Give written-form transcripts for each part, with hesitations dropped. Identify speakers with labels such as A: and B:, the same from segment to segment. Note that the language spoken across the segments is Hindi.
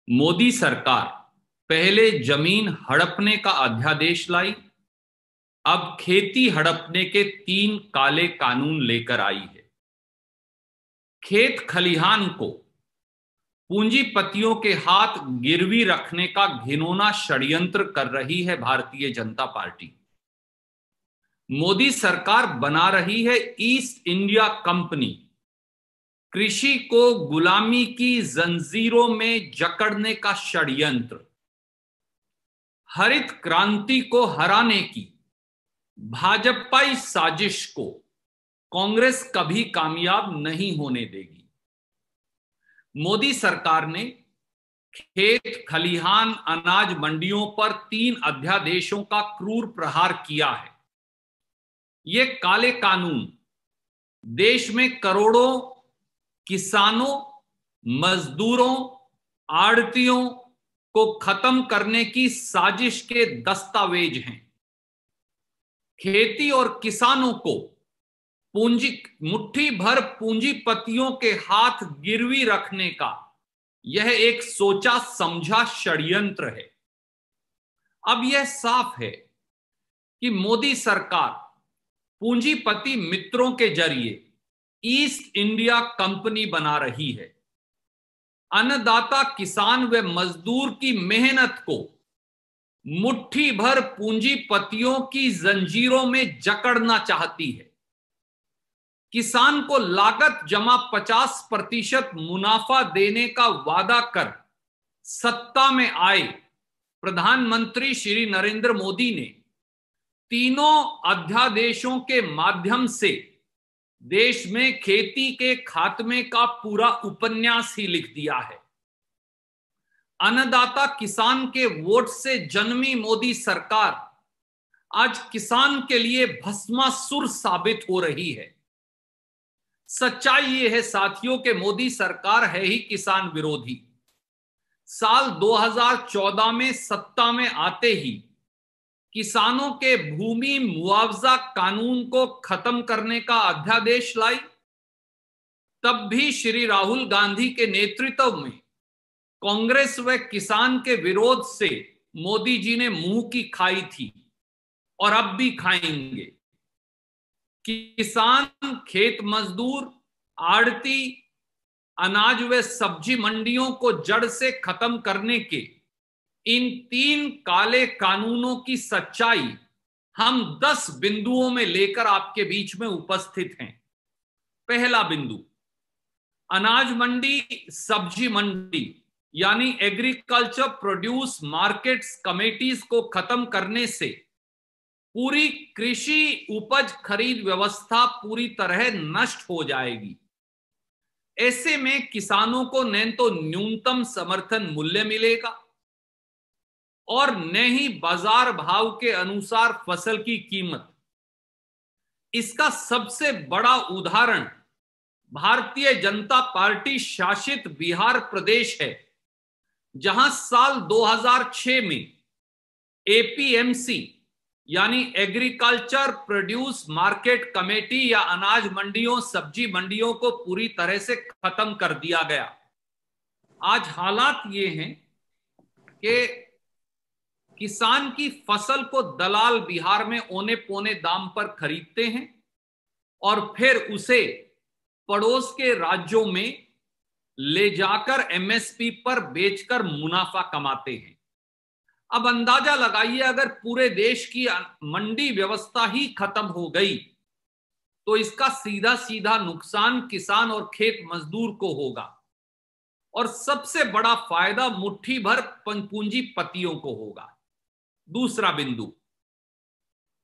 A: मोदी सरकार पहले जमीन हड़पने का अध्यादेश लाई, अब खेती हड़पने के 3 काले कानून लेकर आई है। खेत खलिहान को पूंजीपतियों के हाथ गिरवी रखने का घिनौना षड्यंत्र कर रही है भारतीय जनता पार्टी। मोदी सरकार बना रही है ईस्ट इंडिया कंपनी, कृषि को गुलामी की जंजीरों में जकड़ने का षड्यंत्र। हरित क्रांति को हराने की भाजपाई साजिश को कांग्रेस कभी कामयाब नहीं होने देगी। मोदी सरकार ने खेत खलिहान अनाज मंडियों पर 3 अध्यादेशों का क्रूर प्रहार किया है। ये काले कानून देश में करोड़ों किसानों, मजदूरों, आड़तियों को खत्म करने की साजिश के दस्तावेज हैं। खेती और किसानों को मुट्ठी भर पूंजीपतियों के हाथ गिरवी रखने का यह एक सोचा समझा षड्यंत्र है। अब यह साफ है कि मोदी सरकार पूंजीपति मित्रों के जरिए ईस्ट इंडिया कंपनी बना रही है। अन्नदाता किसान व मजदूर की मेहनत को मुट्ठी भर पूंजीपतियों की जंजीरों में जकड़ना चाहती है। किसान को लागत जमा 50% मुनाफा देने का वादा कर सत्ता में आए प्रधानमंत्री श्री नरेंद्र मोदी ने तीनों अध्यादेशों के माध्यम से देश में खेती के खात्मे का पूरा उपन्यास ही लिख दिया है। अन्नदाता किसान के वोट से जन्मी मोदी सरकार आज किसान के लिए भस्मासुर साबित हो रही है। सच्चाई ये है साथियों के मोदी सरकार है ही किसान विरोधी। साल 2014 में सत्ता में आते ही किसानों के भूमि मुआवजा कानून को खत्म करने का अध्यादेश लाई। तब भी श्री राहुल गांधी के नेतृत्व में कांग्रेस व किसान के विरोध से मोदी जी ने मुंह की खाई थी और अब भी खाएंगे। किसान, खेत मजदूर, आड़ती, अनाज व सब्जी मंडियों को जड़ से खत्म करने के इन 3 काले कानूनों की सच्चाई हम 10 बिंदुओं में लेकर आपके बीच में उपस्थित हैं। पहला बिंदु, अनाज मंडी, सब्जी मंडी यानी एग्रीकल्चर प्रोड्यूस मार्केट्स कमेटीज को खत्म करने से पूरी कृषि उपज खरीद व्यवस्था पूरी तरह नष्ट हो जाएगी। ऐसे में किसानों को न तो न्यूनतम समर्थन मूल्य मिलेगा और न ही बाजार भाव के अनुसार फसल की कीमत। इसका सबसे बड़ा उदाहरण भारतीय जनता पार्टी शासित बिहार प्रदेश है, जहां साल 2006 में एपीएमसी यानी एग्रीकल्चर प्रोड्यूस मार्केट कमेटी या अनाज मंडियों, सब्जी मंडियों को पूरी तरह से खत्म कर दिया गया। आज हालात ये हैं कि किसान की फसल को दलाल बिहार में औने पौने दाम पर खरीदते हैं और फिर उसे पड़ोस के राज्यों में ले जाकर एमएसपी पर बेचकर मुनाफा कमाते हैं। अब अंदाजा लगाइए, अगर पूरे देश की मंडी व्यवस्था ही खत्म हो गई तो इसका सीधा सीधा नुकसान किसान और खेत मजदूर को होगा और सबसे बड़ा फायदा मुट्ठी भर पूंजीपतियों को होगा। दूसरा बिंदु,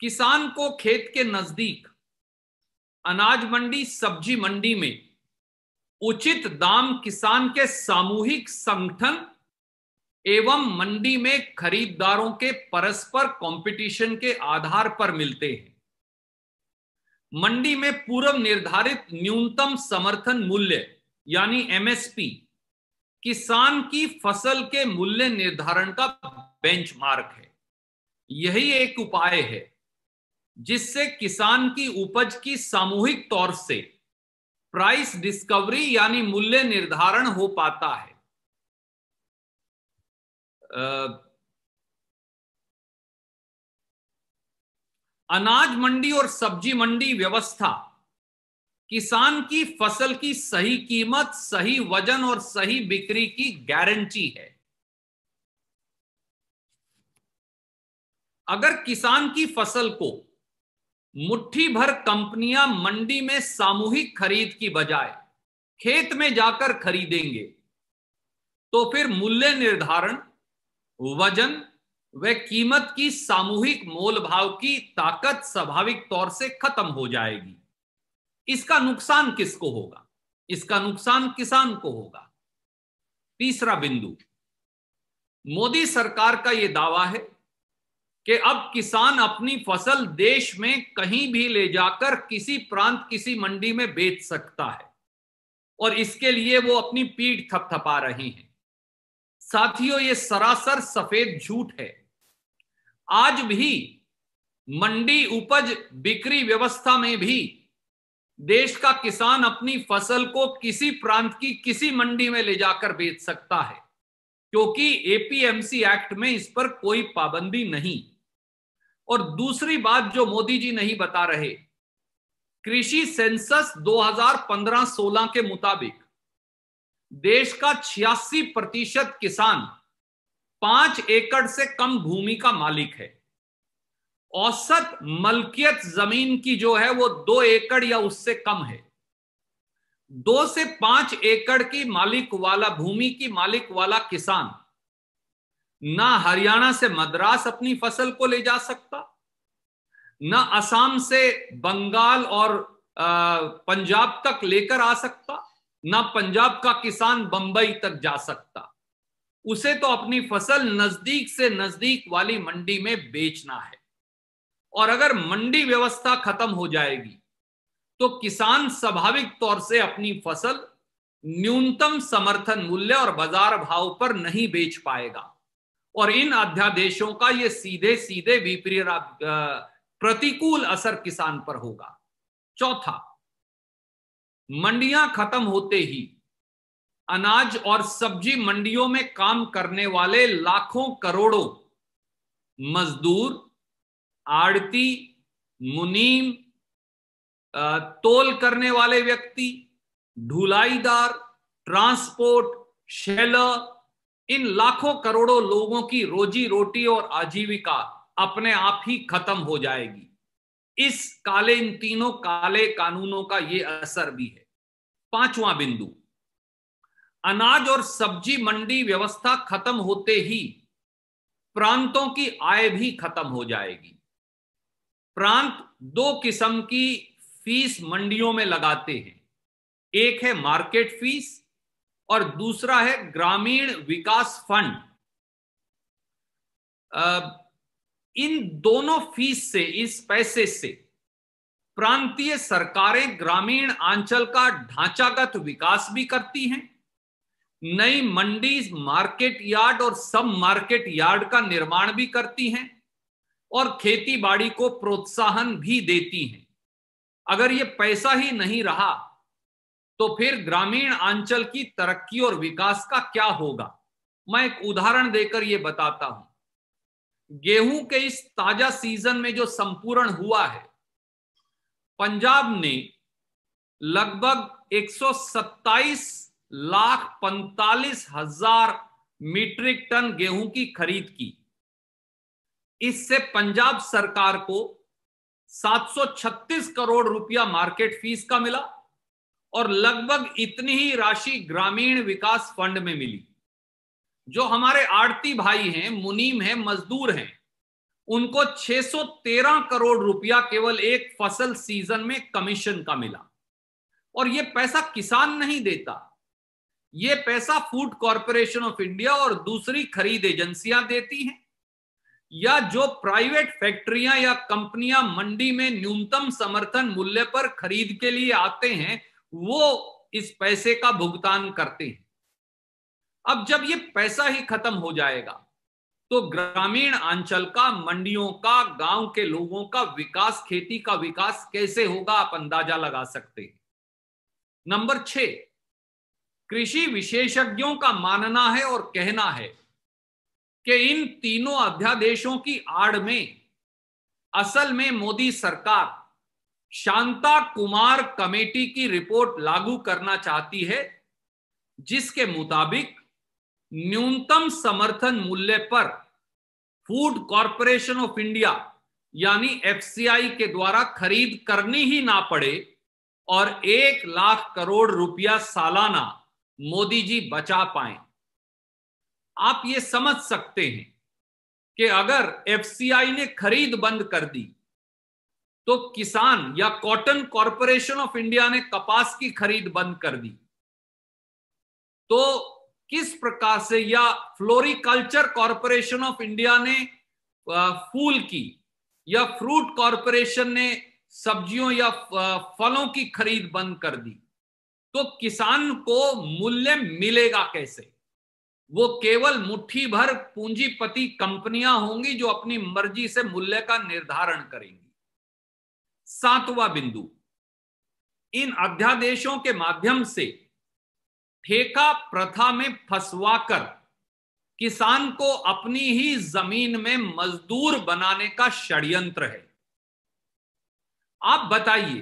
A: किसान को खेत के नजदीक अनाज मंडी, सब्जी मंडी में उचित दाम किसान के सामूहिक संगठन एवं मंडी में खरीदारों के परस्पर कंपटीशन के आधार पर मिलते हैं। मंडी में पूर्व निर्धारित न्यूनतम समर्थन मूल्य यानी एमएसपी किसान की फसल के मूल्य निर्धारण का बेंचमार्क है। यही एक उपाय है जिससे किसान की उपज की सामूहिक तौर से प्राइस डिस्कवरी यानी मूल्य निर्धारण हो पाता है। अनाज मंडी और सब्जी मंडी व्यवस्था किसान की फसल की सही कीमत, सही वजन और सही बिक्री की गारंटी है। अगर किसान की फसल को मुट्ठी भर कंपनियां मंडी में सामूहिक खरीद की बजाय खेत में जाकर खरीदेंगे तो फिर मूल्य निर्धारण, वजन व कीमत की सामूहिक मोल भाव की ताकत स्वाभाविक तौर से खत्म हो जाएगी। इसका नुकसान किसको होगा? इसका नुकसान किसान को होगा। तीसरा बिंदु, मोदी सरकार का यह दावा है कि अब किसान अपनी फसल देश में कहीं भी ले जाकर किसी प्रांत, किसी मंडी में बेच सकता है और इसके लिए वो अपनी पीठ थपथपा रहे हैं। साथियों, ये सरासर सफेद झूठ है। आज भी मंडी उपज बिक्री व्यवस्था में भी देश का किसान अपनी फसल को किसी प्रांत की किसी मंडी में ले जाकर बेच सकता है, क्योंकि एपीएमसी एक्ट में इस पर कोई पाबंदी नहीं। और दूसरी बात जो मोदी जी नहीं बता रहे, कृषि सेंसस 2015-16 के मुताबिक देश का 86% किसान 5 एकड़ से कम भूमि का मालिक है। औसत मलकियत जमीन की जो है वो 2 एकड़ या उससे कम है। 2 से 5 एकड़ की मालिक वाला भूमि की मालिक वाला किसान ना हरियाणा से मद्रास अपनी फसल को ले जा सकता, ना असम से बंगाल और पंजाब तक लेकर आ सकता, ना पंजाब का किसान बंबई तक जा सकता। उसे तो अपनी फसल नजदीक से नजदीक वाली मंडी में बेचना है। और अगर मंडी व्यवस्था खत्म हो जाएगी तो किसान स्वाभाविक तौर से अपनी फसल न्यूनतम समर्थन मूल्य और बाजार भाव पर नहीं बेच पाएगा और इन अध्यादेशों का ये सीधे सीधे विपरीत प्रतिकूल असर किसान पर होगा। चौथा, मंडियां खत्म होते ही अनाज और सब्जी मंडियों में काम करने वाले लाखों करोड़ों मजदूर, आड़ती, मुनीम, तोल करने वाले व्यक्ति, ढुलाईदार, ट्रांसपोर्ट, शेलर, इन लाखों करोड़ों लोगों की रोजी रोटी और आजीविका अपने आप ही खत्म हो जाएगी। इन तीनों काले कानूनों का यह असर भी है। पांचवां बिंदु, अनाज और सब्जी मंडी व्यवस्था खत्म होते ही प्रांतों की आय भी खत्म हो जाएगी। प्रांत 2 किस्म की फीस मंडियों में लगाते हैं, एक है मार्केट फीस और दूसरा है ग्रामीण विकास फंड। इन दोनों फीस से, इस पैसे से प्रांतीय सरकारें ग्रामीण अंचल का ढांचागत विकास भी करती हैं, नई मंडी, मार्केट यार्ड और सब मार्केट यार्ड का निर्माण भी करती हैं और खेती बाड़ी को प्रोत्साहन भी देती हैं। अगर ये पैसा ही नहीं रहा तो फिर ग्रामीण अंचल की तरक्की और विकास का क्या होगा? मैं एक उदाहरण देकर यह बताता हूं। गेहूं के इस ताजा सीजन में जो संपूर्ण हुआ है, पंजाब ने लगभग 127,45,000 मीट्रिक टन गेहूं की खरीद की। इससे पंजाब सरकार को 736 करोड़ रुपया मार्केट फीस का मिला और लगभग इतनी ही राशि ग्रामीण विकास फंड में मिली। जो हमारे आड़ती भाई हैं, मुनीम हैं, मजदूर हैं, उनको 613 करोड़ रुपया केवल एक फसल सीजन में कमीशन का मिला। और यह पैसा किसान नहीं देता, यह पैसा फूड कॉरपोरेशन ऑफ इंडिया और दूसरी खरीद एजेंसियां देती हैं, या जो प्राइवेट फैक्ट्रियां या कंपनियां मंडी में न्यूनतम समर्थन मूल्य पर खरीद के लिए आते हैं, वो इस पैसे का भुगतान करते हैं। अब जब ये पैसा ही खत्म हो जाएगा तो ग्रामीण अंचल का, मंडियों का, गांव के लोगों का विकास, खेती का विकास कैसे होगा, आप अंदाजा लगा सकते हैं। नंबर 6, कृषि विशेषज्ञों का मानना है और कहना है कि इन तीनों अध्यादेशों की आड़ में असल में मोदी सरकार शांता कुमार कमेटी की रिपोर्ट लागू करना चाहती है, जिसके मुताबिक न्यूनतम समर्थन मूल्य पर फूड कॉरपोरेशन ऑफ इंडिया यानी एफसीआई के द्वारा खरीद करनी ही ना पड़े और 1 लाख करोड़ रुपया सालाना मोदी जी बचा पाए। आप ये समझ सकते हैं कि अगर एफसीआई ने खरीद बंद कर दी तो किसान या कॉटन कॉरपोरेशन ऑफ इंडिया ने कपास की खरीद बंद कर दी तो किस प्रकार से, या फ्लोरिकल्चर कॉरपोरेशन ऑफ इंडिया ने फूल की, या फ्रूट कॉरपोरेशन ने सब्जियों या फलों की खरीद बंद कर दी, तो किसान को मूल्य मिलेगा कैसे? वो केवल मुट्ठी भर पूंजीपति कंपनियां होंगी जो अपनी मर्जी से मूल्य का निर्धारण करेंगी। 7वां बिंदु, इन अध्यादेशों के माध्यम से ठेका प्रथा में फंसवाकर किसान को अपनी ही जमीन में मजदूर बनाने का षड्यंत्र है। आप बताइए,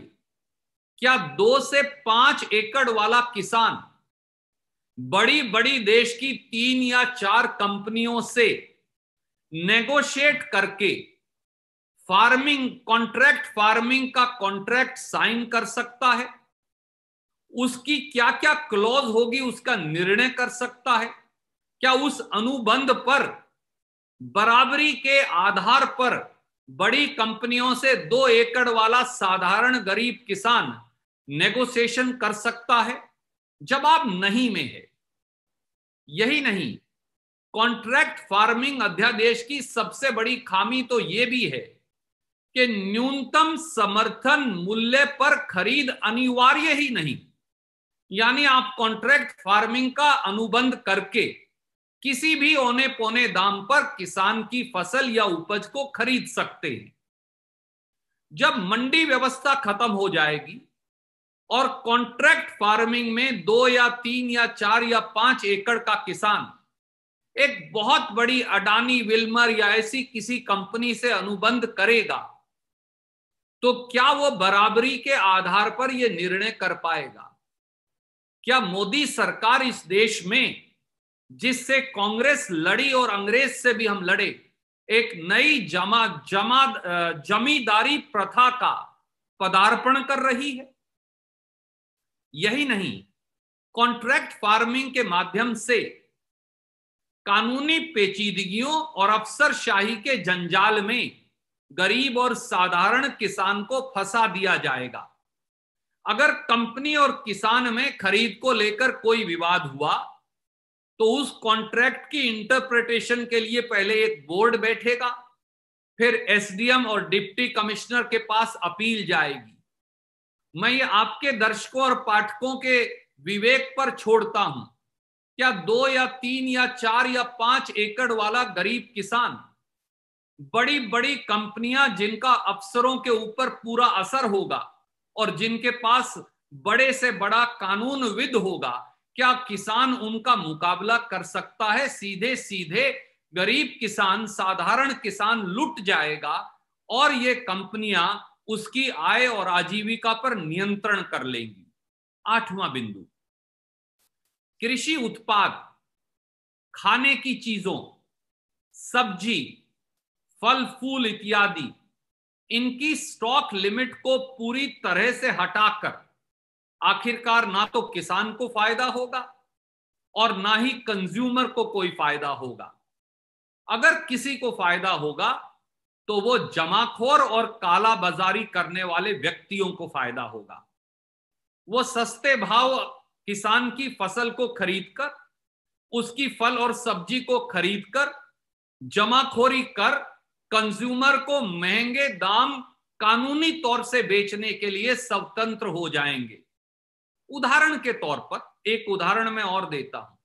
A: क्या 2 से 5 एकड़ वाला किसान बड़ी बड़ी देश की 3 या 4 कंपनियों से नेगोशिएट करके कॉन्ट्रैक्ट फार्मिंग का कॉन्ट्रैक्ट साइन कर सकता है? उसकी क्या क्या क्लॉज होगी उसका निर्णय कर सकता है? क्या उस अनुबंध पर बराबरी के आधार पर बड़ी कंपनियों से 2 एकड़ वाला साधारण गरीब किसान नेगोशिएशन कर सकता है? जवाब नहीं में है। यही नहीं, कॉन्ट्रैक्ट फार्मिंग अध्यादेश की सबसे बड़ी खामी तो यह भी है कि न्यूनतम समर्थन मूल्य पर खरीद अनिवार्य ही नहीं, यानी आप कॉन्ट्रैक्ट फार्मिंग का अनुबंध करके किसी भी औने पौने दाम पर किसान की फसल या उपज को खरीद सकते हैं। जब मंडी व्यवस्था खत्म हो जाएगी और कॉन्ट्रैक्ट फार्मिंग में 2 या 3 या 4 या 5 एकड़ का किसान एक बहुत बड़ी अडानी, विल्मर या ऐसी किसी कंपनी से अनुबंध करेगा, तो क्या वो बराबरी के आधार पर यह निर्णय कर पाएगा? क्या मोदी सरकार इस देश में, जिससे कांग्रेस लड़ी और अंग्रेज से भी हम लड़े, एक नई जमींदारी प्रथा का पदार्पण कर रही है? यही नहीं, कॉन्ट्रैक्ट फार्मिंग के माध्यम से कानूनी पेचीदगियों और अफसरशाही के जंजाल में गरीब और साधारण किसान को फंसा दिया जाएगा। अगर कंपनी और किसान में खरीद को लेकर कोई विवाद हुआ तो उस कॉन्ट्रैक्ट की इंटरप्रिटेशन के लिए पहले एक बोर्ड बैठेगा, फिर एसडीएम और डिप्टी कमिश्नर के पास अपील जाएगी। मैं ये आपके दर्शकों और पाठकों के विवेक पर छोड़ता हूं। क्या 2 या 3 या 4 या 5 एकड़ वाला गरीब किसान बड़ी बड़ी कंपनियां जिनका अफसरों के ऊपर पूरा असर होगा और जिनके पास बड़े से बड़ा कानूनविद होगा, क्या किसान उनका मुकाबला कर सकता है? सीधे सीधे गरीब किसान, साधारण किसान लुट जाएगा और ये कंपनियां उसकी आय और आजीविका पर नियंत्रण कर लेंगी। 8वां बिंदु, कृषि उत्पाद, खाने की चीजों, सब्जी, फल फूल इत्यादि, इनकी स्टॉक लिमिट को पूरी तरह से हटाकर आखिरकार ना तो किसान को फायदा होगा और ना ही कंज्यूमर को कोई फायदा होगा। अगर किसी को फायदा होगा तो वो जमाखोर और काला बाजारी करने वाले व्यक्तियों को फायदा होगा। वो सस्ते भाव किसान की फसल को खरीदकर, उसकी फल और सब्जी को खरीदकर जमाखोरी कर कंज्यूमर को महंगे दाम कानूनी तौर से बेचने के लिए स्वतंत्र हो जाएंगे। उदाहरण के तौर पर एक उदाहरण मैं और देता हूं।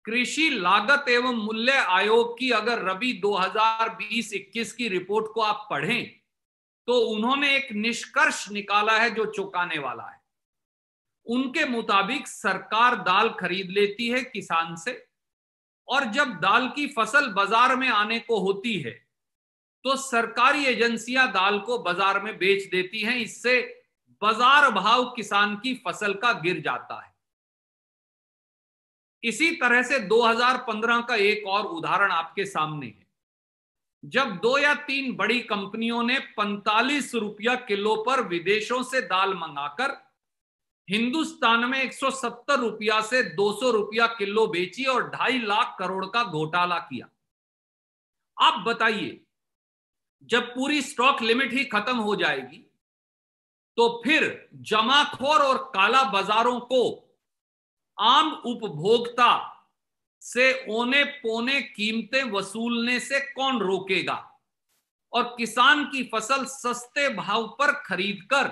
A: कृषि लागत एवं मूल्य आयोग की अगर रबी 2020-21 की रिपोर्ट को आप पढ़ें तो उन्होंने एक निष्कर्ष निकाला है जो चौंकाने वाला है। उनके मुताबिक सरकार दाल खरीद लेती है किसान से और जब दाल की फसल बाजार में आने को होती है तो सरकारी एजेंसियां दाल को बाजार में बेच देती हैं। इससे बाजार भाव किसान की फसल का गिर जाता है। इसी तरह से 2015 का एक और उदाहरण आपके सामने है, जब 2 या 3 बड़ी कंपनियों ने 45 रुपया किलो पर विदेशों से दाल मंगाकर हिंदुस्तान में 170 रुपया से 200 रुपया किलो बेची और 2.5 लाख करोड़ का घोटाला किया। आप बताइए, जब पूरी स्टॉक लिमिट ही खत्म हो जाएगी तो फिर जमाखोर और काला बाजारों को आम उपभोक्ता से औने पौने कीमतें वसूलने से कौन रोकेगा? और किसान की फसल सस्ते भाव पर खरीदकर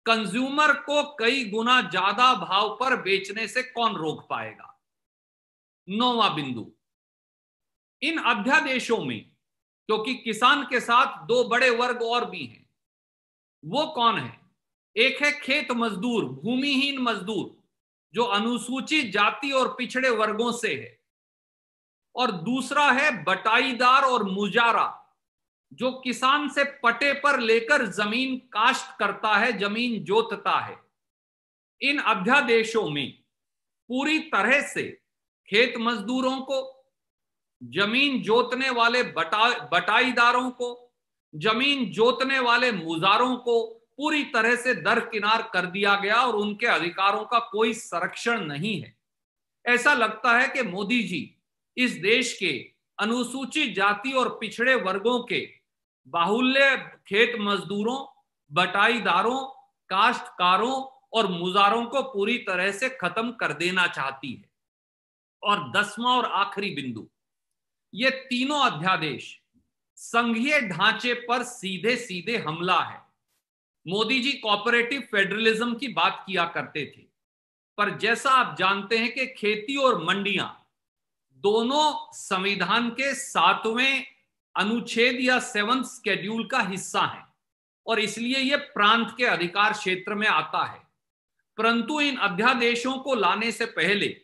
A: कंज्यूमर को कई गुना ज्यादा भाव पर बेचने से कौन रोक पाएगा? 9वां बिंदु, इन अध्यादेशों में क्योंकि किसान के साथ 2 बड़े वर्ग और भी हैं। वो कौन है? एक है खेत मजदूर, भूमिहीन मजदूर, जो अनुसूचित जाति और पिछड़े वर्गों से है, और दूसरा है बटाईदार और मुजारा, जो किसान से पट्टे पर लेकर जमीन काश्त करता है, जमीन जोतता है। इन अध्यादेशों में पूरी तरह से खेत मजदूरों को, जमीन जोतने वाले बटाईदारों को, जमीन जोतने वाले मुजारों को पूरी तरह से दरकिनार कर दिया गया और उनके अधिकारों का कोई संरक्षण नहीं है। ऐसा लगता है कि मोदी जी इस देश के अनुसूचित जाति और पिछड़े वर्गों के बाहुल्य खेत मजदूरों, बटाईदारों, काश्तकारों और मुजारों को पूरी तरह से खत्म कर देना चाहती है। और 10वां और आखिरी बिंदु, ये तीनों अध्यादेश संघीय ढांचे पर सीधे सीधे हमला है। मोदी जी कोऑपरेटिव फेडरलिज्म की बात किया करते थे, पर जैसा आप जानते हैं कि खेती और मंडियां दोनों संविधान के 7वें अनुच्छेद या 7th शेड्यूल का हिस्सा है और इसलिए यह प्रांत के अधिकार क्षेत्र में आता है। परंतु इन अध्यादेशों को लाने से पहले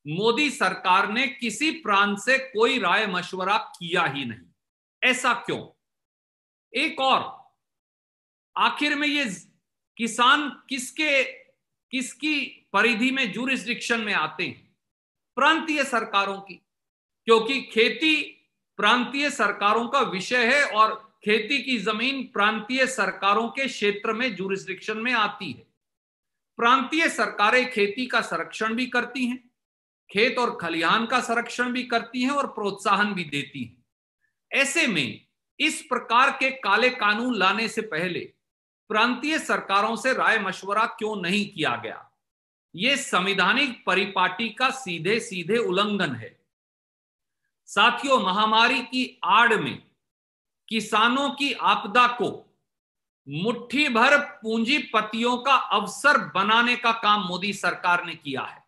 A: मोदी सरकार ने किसी प्रांत से कोई राय मशवरा किया ही नहीं। ऐसा क्यों? एक और, आखिर में ये किसान किसकी परिधि में, जुरिस्डिक्शन में आते हैं? प्रांतीय सरकारों की, क्योंकि खेती प्रांतीय सरकारों का विषय है और खेती की जमीन प्रांतीय सरकारों के क्षेत्र में जुरिस्डिक्शन में आती है। प्रांतीय सरकारें खेती का संरक्षण भी करती हैं, खेत और खलिहान का संरक्षण भी करती हैं और प्रोत्साहन भी देती हैं। ऐसे में इस प्रकार के काले कानून लाने से पहले प्रांतीय सरकारों से राय मशवरा क्यों नहीं किया गया? यह संवैधानिक परिपाटी का सीधे सीधे उल्लंघन है। साथियों, महामारी की आड़ में किसानों की आपदा को मुट्ठी भर पूंजीपतियों का अवसर बनाने का काम मोदी सरकार ने किया है।